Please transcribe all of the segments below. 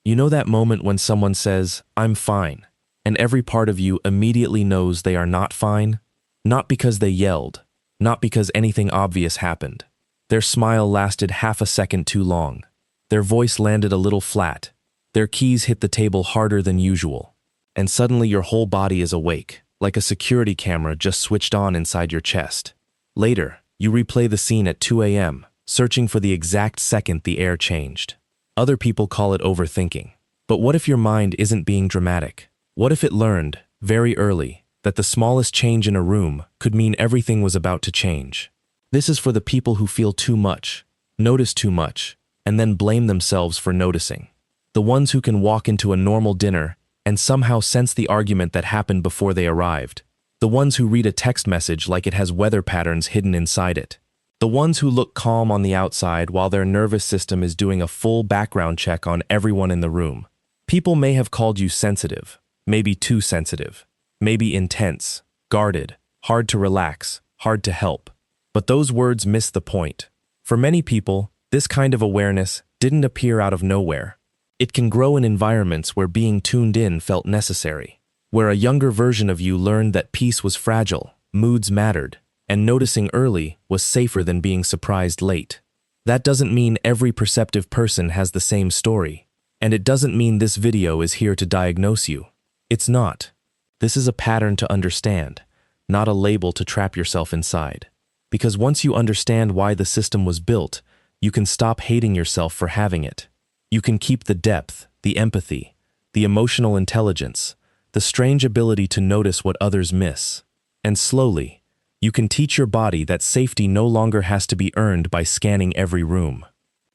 You know that moment when someone says, "I'm fine," and every part of you immediately knows they are not fine? Not because they yelled, not because anything obvious happened. Their smile lasted half a second too long. Their voice landed a little flat. Their keys hit the table harder than usual. And suddenly your whole body is awake, like a security camera just switched on inside your chest. Later, you replay the scene at 2 a.m., searching for the exact second the air changed. Other people call it overthinking. But what if your mind isn't being dramatic? What if it learned, very early, that the smallest change in a room could mean everything was about to change? This is for the people who feel too much, notice too much, and then blame themselves for noticing. The ones who can walk into a normal dinner and somehow sense the argument that happened before they arrived. The ones who read a text message like it has weather patterns hidden inside it. The ones who look calm on the outside while their nervous system is doing a full background check on everyone in the room. People may have called you sensitive, maybe too sensitive, maybe intense, guarded, hard to relax, hard to help. But those words miss the point. For many people, this kind of awareness didn't appear out of nowhere. It can grow in environments where being tuned in felt necessary, where a younger version of you learned that peace was fragile, moods mattered, and noticing early was safer than being surprised late. That doesn't mean every perceptive person has the same story, and it doesn't mean this video is here to diagnose you. It's not. This is a pattern to understand, not a label to trap yourself inside. Because once you understand why the system was built, you can stop hating yourself for having it. You can keep the depth, the empathy, the emotional intelligence, the strange ability to notice what others miss. And slowly, you can teach your body that safety no longer has to be earned by scanning every room.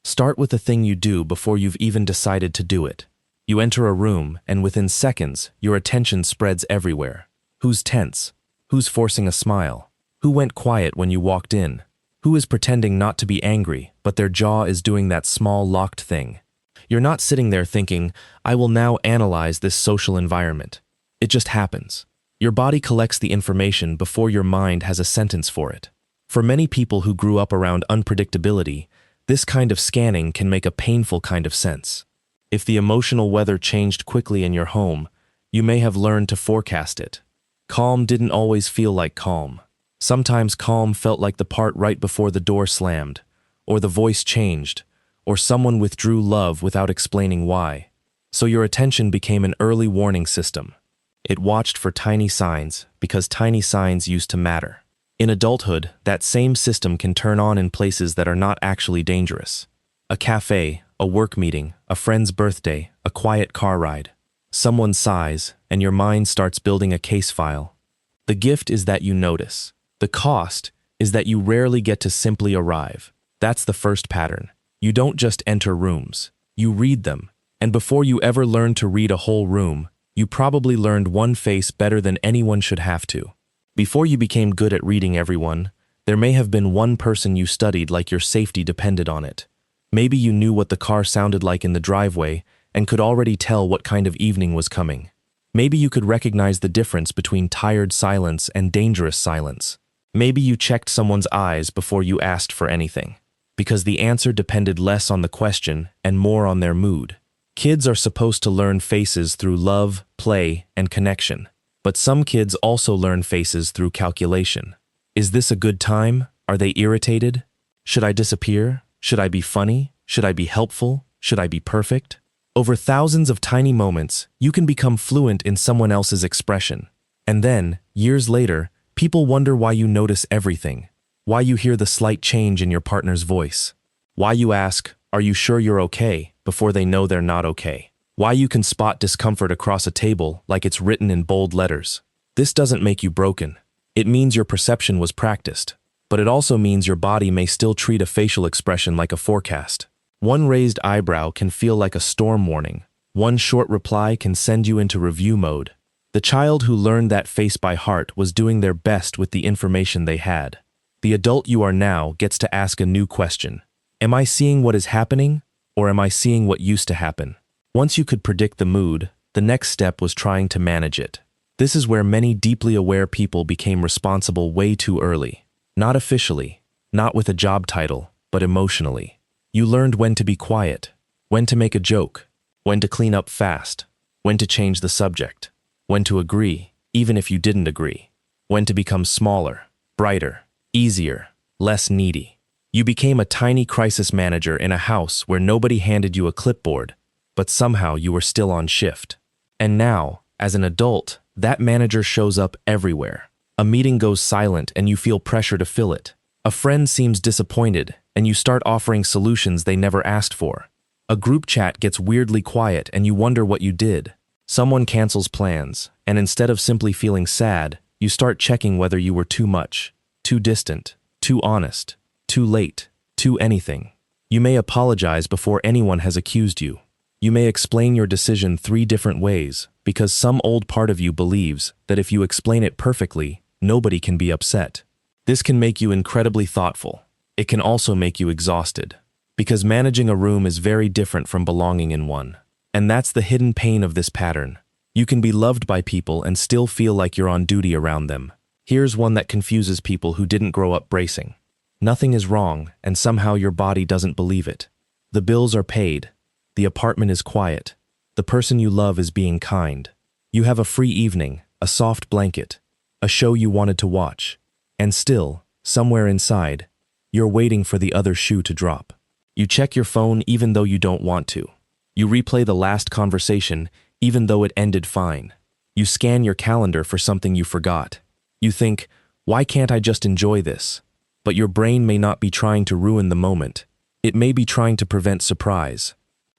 Start with the thing you do before you've even decided to do it. You enter a room, and within seconds, your attention spreads everywhere. Who's tense? Who's forcing a smile? Who went quiet when you walked in? Who is pretending not to be angry, but their jaw is doing that small locked thing? You're not sitting there thinking, "I will now analyze this social environment." It just happens. Your body collects the information before your mind has a sentence for it. For many people who grew up around unpredictability, this kind of scanning can make a painful kind of sense. If the emotional weather changed quickly in your home, you may have learned to forecast it. Calm didn't always feel like calm. Sometimes calm felt like the part right before the door slammed, or the voice changed, or someone withdrew love without explaining why. So your attention became an early warning system. It watched for tiny signs because tiny signs used to matter. In adulthood, that same system can turn on in places that are not actually dangerous. A cafe, a work meeting, a friend's birthday, a quiet car ride. Someone sighs, and your mind starts building a case file. The gift is that you notice. The cost is that you rarely get to simply arrive. That's the first pattern. You don't just enter rooms. You read them. And before you ever learn to read a whole room, you probably learned one face better than anyone should have to. Before you became good at reading everyone, there may have been one person you studied like your safety depended on it. Maybe you knew what the car sounded like in the driveway and could already tell what kind of evening was coming. Maybe you could recognize the difference between tired silence and dangerous silence. Maybe you checked someone's eyes before you asked for anything, because the answer depended less on the question and more on their mood. Kids are supposed to learn faces through love, play, and connection. But some kids also learn faces through calculation. Is this a good time? Are they irritated? Should I disappear? Should I be funny? Should I be helpful? Should I be perfect? Over thousands of tiny moments, you can become fluent in someone else's expression. And then, years later, people wonder why you notice everything, why you hear the slight change in your partner's voice, why you ask, "Are you sure you're okay?" before they know they're not okay. Why you can spot discomfort across a table like it's written in bold letters. This doesn't make you broken. It means your perception was practiced. But it also means your body may still treat a facial expression like a forecast. One raised eyebrow can feel like a storm warning. One short reply can send you into review mode. The child who learned that face by heart was doing their best with the information they had. The adult you are now gets to ask a new question. Am I seeing what is happening, or am I seeing what used to happen? Once you could predict the mood, the next step was trying to manage it. This is where many deeply aware people became responsible way too early. Not officially, not with a job title, but emotionally. You learned when to be quiet, when to make a joke, when to clean up fast, when to change the subject, when to agree, even if you didn't agree, when to become smaller, brighter, easier, less needy. You became a tiny crisis manager in a house where nobody handed you a clipboard, but somehow you were still on shift. And now, as an adult, that manager shows up everywhere. A meeting goes silent and you feel pressure to fill it. A friend seems disappointed and you start offering solutions they never asked for. A group chat gets weirdly quiet and you wonder what you did. Someone cancels plans, and instead of simply feeling sad, you start checking whether you were too much, too distant, too honest, too late, too anything. You may apologize before anyone has accused you. You may explain your decision 3 different ways because some old part of you believes that if you explain it perfectly, nobody can be upset. This can make you incredibly thoughtful. It can also make you exhausted, because managing a room is very different from belonging in one. And that's the hidden pain of this pattern. You can be loved by people and still feel like you're on duty around them. Here's one that confuses people who didn't grow up bracing. Nothing is wrong, and somehow your body doesn't believe it. The bills are paid. The apartment is quiet. The person you love is being kind. You have a free evening, a soft blanket, a show you wanted to watch. And still, somewhere inside, you're waiting for the other shoe to drop. You check your phone even though you don't want to. You replay the last conversation even though it ended fine. You scan your calendar for something you forgot. You think, why can't I just enjoy this? But your brain may not be trying to ruin the moment. It may be trying to prevent surprise.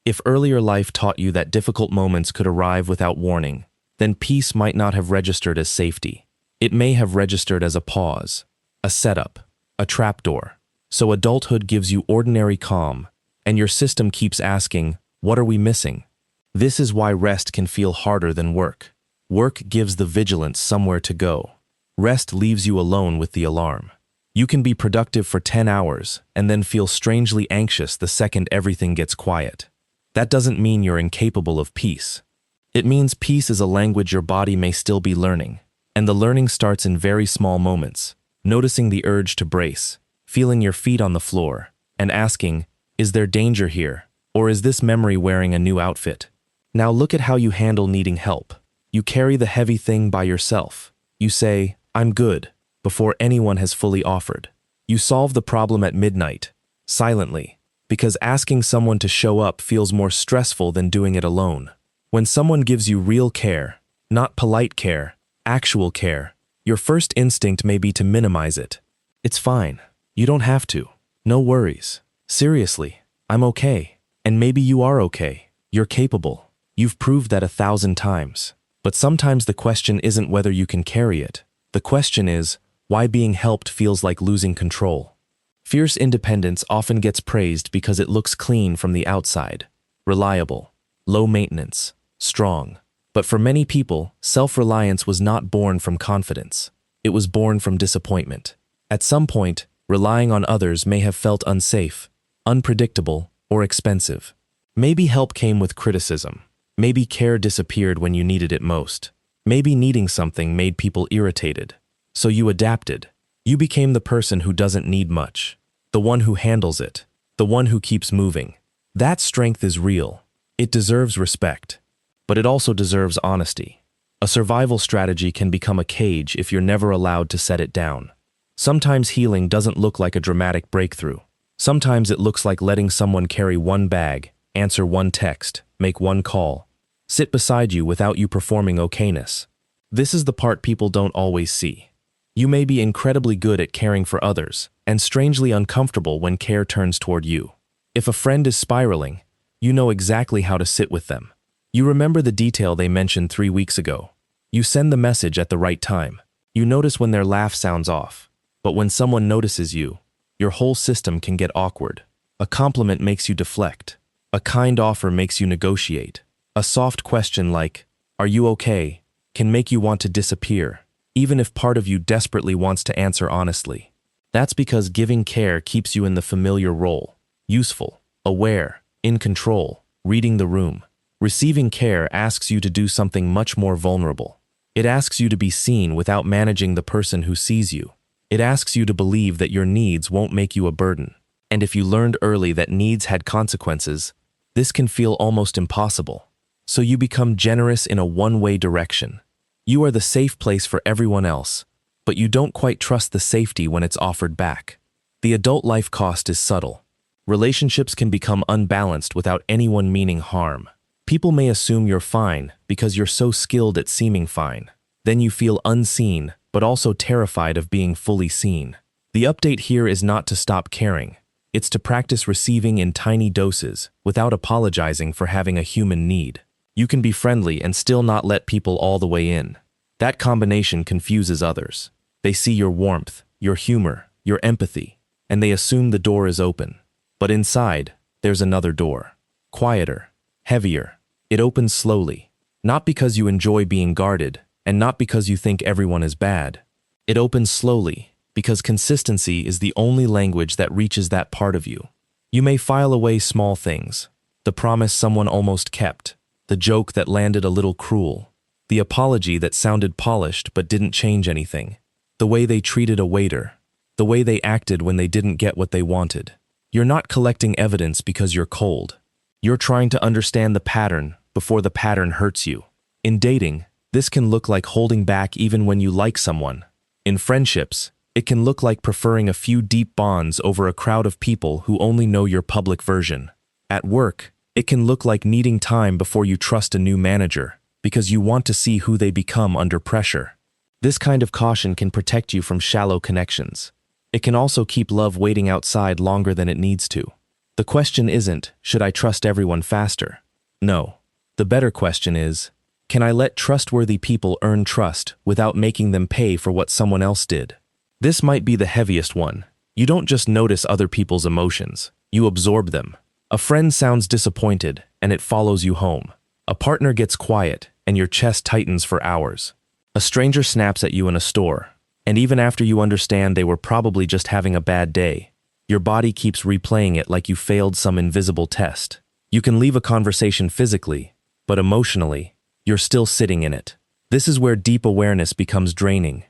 If earlier life taught you that difficult moments could arrive without warning, then peace might not have registered as safety. It may have registered as a pause, a setup, a trapdoor. So adulthood gives you ordinary calm, and your system keeps asking, what are we missing? This is why rest can feel harder than work. Work gives the vigilance somewhere to go. Rest leaves you alone with the alarm. You can be productive for 10 hours and then feel strangely anxious the second everything gets quiet. That doesn't mean you're incapable of peace. It means peace is a language your body may still be learning, and the learning starts in very small moments, noticing the urge to brace, feeling your feet on the floor, and asking, is there danger here, or is this memory wearing a new outfit? Now look at how you handle needing help. You carry the heavy thing by yourself. You say, I'm good, before anyone has fully offered. You solve the problem at midnight, silently, because asking someone to show up feels more stressful than doing it alone. When someone gives you real care, not polite care, actual care, your first instinct may be to minimize it. It's fine. You don't have to. No worries. Seriously, I'm okay. And maybe you are okay. You're capable. You've proved that 1,000 times. But sometimes the question isn't whether you can carry it. The question is, why being helped feels like losing control. Fierce independence often gets praised because it looks clean from the outside. Reliable, low maintenance, strong. But for many people, self-reliance was not born from confidence. It was born from disappointment. At some point, relying on others may have felt unsafe, unpredictable, or expensive. Maybe help came with criticism. Maybe care disappeared when you needed it most. Maybe needing something made people irritated. So you adapted. You became the person who doesn't need much, the one who handles it, the one who keeps moving. That strength is real. It deserves respect. But it also deserves honesty. A survival strategy can become a cage if you're never allowed to set it down. Sometimes healing doesn't look like a dramatic breakthrough. Sometimes it looks like letting someone carry one bag, answer one text, make one call, sit beside you without you performing okayness. This is the part people don't always see. You may be incredibly good at caring for others, and strangely uncomfortable when care turns toward you. If a friend is spiraling, you know exactly how to sit with them. You remember the detail they mentioned 3 weeks ago. You send the message at the right time. You notice when their laugh sounds off. But when someone notices you, your whole system can get awkward. A compliment makes you deflect. A kind offer makes you negotiate. A soft question like, "Are you okay?" can make you want to disappear, even if part of you desperately wants to answer honestly. That's because giving care keeps you in the familiar role, useful, aware, in control, reading the room. Receiving care asks you to do something much more vulnerable. It asks you to be seen without managing the person who sees you. It asks you to believe that your needs won't make you a burden. And if you learned early that needs had consequences, This can feel almost impossible. So you become generous in a one-way direction. You are the safe place for everyone else, but you don't quite trust the safety when it's offered back. The adult life cost is subtle. Relationships can become unbalanced without anyone meaning harm. People may assume you're fine because you're so skilled at seeming fine. Then you feel unseen, but also terrified of being fully seen. The update here is not to stop caring. It's to practice receiving in tiny doses without apologizing for having a human need. You can be friendly and still not let people all the way in. That combination confuses others. They see your warmth, your humor, your empathy, and they assume the door is open. But inside, there's another door. Quieter, heavier. It opens slowly. Not because you enjoy being guarded, and not because you think everyone is bad. It opens slowly, because consistency is the only language that reaches that part of you. You may file away small things. The promise someone almost kept. The joke that landed a little cruel. The apology that sounded polished but didn't change anything. The way they treated a waiter. The way they acted when they didn't get what they wanted. You're not collecting evidence because you're cold. You're trying to understand the pattern before the pattern hurts you. In dating, this can look like holding back even when you like someone. In friendships, it can look like preferring a few deep bonds over a crowd of people who only know your public version. At work, it can look like needing time before you trust a new manager, because you want to see who they become under pressure. This kind of caution can protect you from shallow connections. It can also keep love waiting outside longer than it needs to. The question isn't, should I trust everyone faster? No. The better question is, can I let trustworthy people earn trust without making them pay for what someone else did? This might be the heaviest one. You don't just notice other people's emotions, you absorb them. A friend sounds disappointed, and it follows you home. A partner gets quiet, and your chest tightens for hours. A stranger snaps at you in a store, and even after you understand they were probably just having a bad day, your body keeps replaying it like you failed some invisible test. You can leave a conversation physically, but emotionally, you're still sitting in it. This is where deep awareness becomes draining.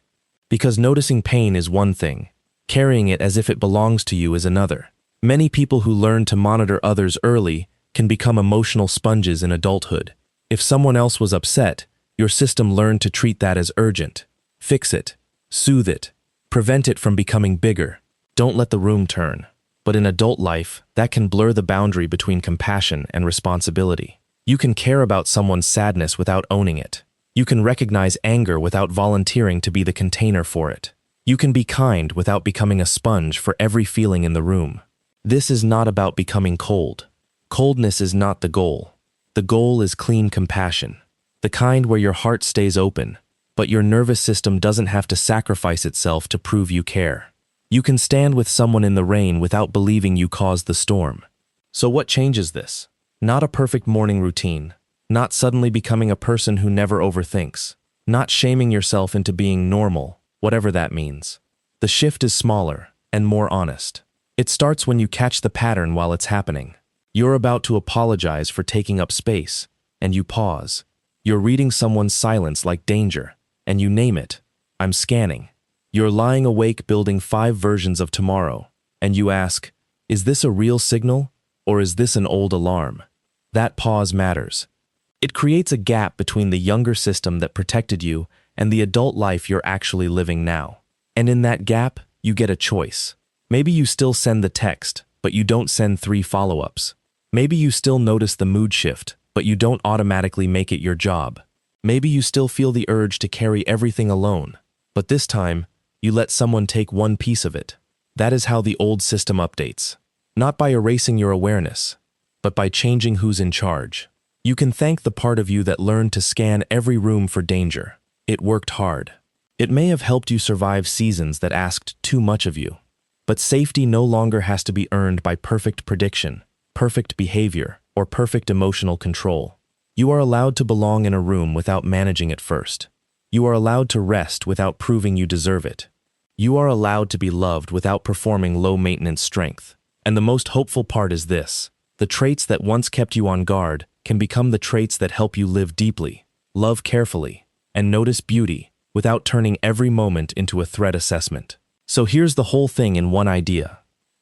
Because noticing pain is one thing, carrying it as if it belongs to you is another. Many people who learn to monitor others early can become emotional sponges in adulthood. If someone else was upset, your system learned to treat that as urgent. Fix it, soothe it, prevent it from becoming bigger. Don't let the room turn. But in adult life, that can blur the boundary between compassion and responsibility. You can care about someone's sadness without owning it. You can recognize anger without volunteering to be the container for it. You can be kind without becoming a sponge for every feeling in the room. This is not about becoming cold. Coldness is not the goal. The goal is clean compassion. The kind where your heart stays open, but your nervous system doesn't have to sacrifice itself to prove you care. You can stand with someone in the rain without believing you caused the storm. So what changes this? Not a perfect morning routine. Not suddenly becoming a person who never overthinks. Not shaming yourself into being normal, whatever that means. The shift is smaller and more honest. It starts when you catch the pattern while it's happening. You're about to apologize for taking up space, and you pause. You're reading someone's silence like danger, and you name it. I'm scanning. You're lying awake building 5 versions of tomorrow, and you ask, is this a real signal, or is this an old alarm? That pause matters. It creates a gap between the younger system that protected you and the adult life you're actually living now. And in that gap, you get a choice. Maybe you still send the text, but you don't send 3 follow-ups. Maybe you still notice the mood shift, but you don't automatically make it your job. Maybe you still feel the urge to carry everything alone, but this time, you let someone take one piece of it. That is how the old system updates. Not by erasing your awareness, but by changing who's in charge. You can thank the part of you that learned to scan every room for danger. It worked hard. It may have helped you survive seasons that asked too much of you. But safety no longer has to be earned by perfect prediction, perfect behavior, or perfect emotional control. You are allowed to belong in a room without managing it first. You are allowed to rest without proving you deserve it. You are allowed to be loved without performing low-maintenance strength. And the most hopeful part is this: the traits that once kept you on guard can become the traits that help you live deeply, love carefully, and notice beauty without turning every moment into a threat assessment. So here's the whole thing in one idea.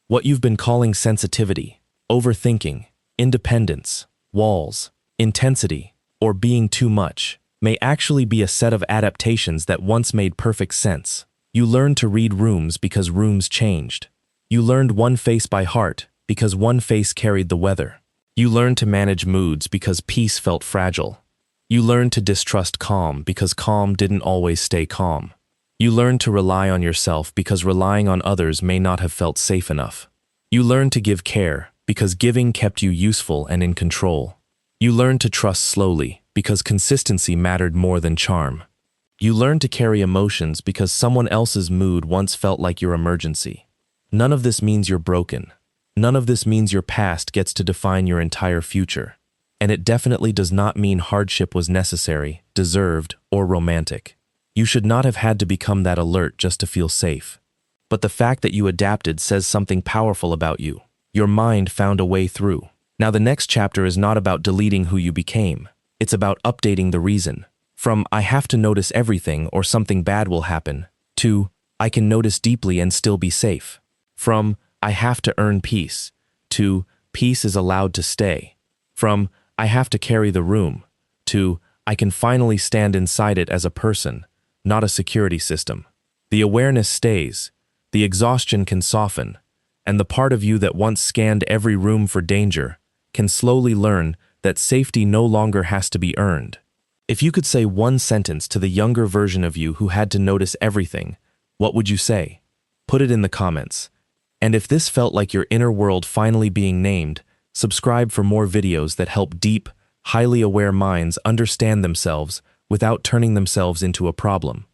What you've been calling sensitivity, overthinking, independence, walls, intensity, or being too much, may actually be a set of adaptations that once made perfect sense. You learned to read rooms because rooms changed. You learned one face by heart because one face carried the weather. You learned to manage moods because peace felt fragile. You learned to distrust calm because calm didn't always stay calm. You learned to rely on yourself because relying on others may not have felt safe enough. You learned to give care because giving kept you useful and in control. You learned to trust slowly because consistency mattered more than charm. You learned to carry emotions because someone else's mood once felt like your emergency. None of this means you're broken. None of this means your past gets to define your entire future. And it definitely does not mean hardship was necessary, deserved, or romantic. You should not have had to become that alert just to feel safe. But the fact that you adapted says something powerful about you. Your mind found a way through. Now the next chapter is not about deleting who you became. It's about updating the reason. From I have to notice everything or something bad will happen, to I can notice deeply and still be safe. From I have to earn peace, to peace is allowed to stay. From I have to carry the room, to I can finally stand inside it as a person, not a security system. The awareness stays, the exhaustion can soften, and the part of you that once scanned every room for danger can slowly learn that safety no longer has to be earned. If you could say one sentence to the younger version of you who had to notice everything, what would you say? Put it in the comments. And if this felt like your inner world finally being named, subscribe for more videos that help deep, highly aware minds understand themselves without turning themselves into a problem.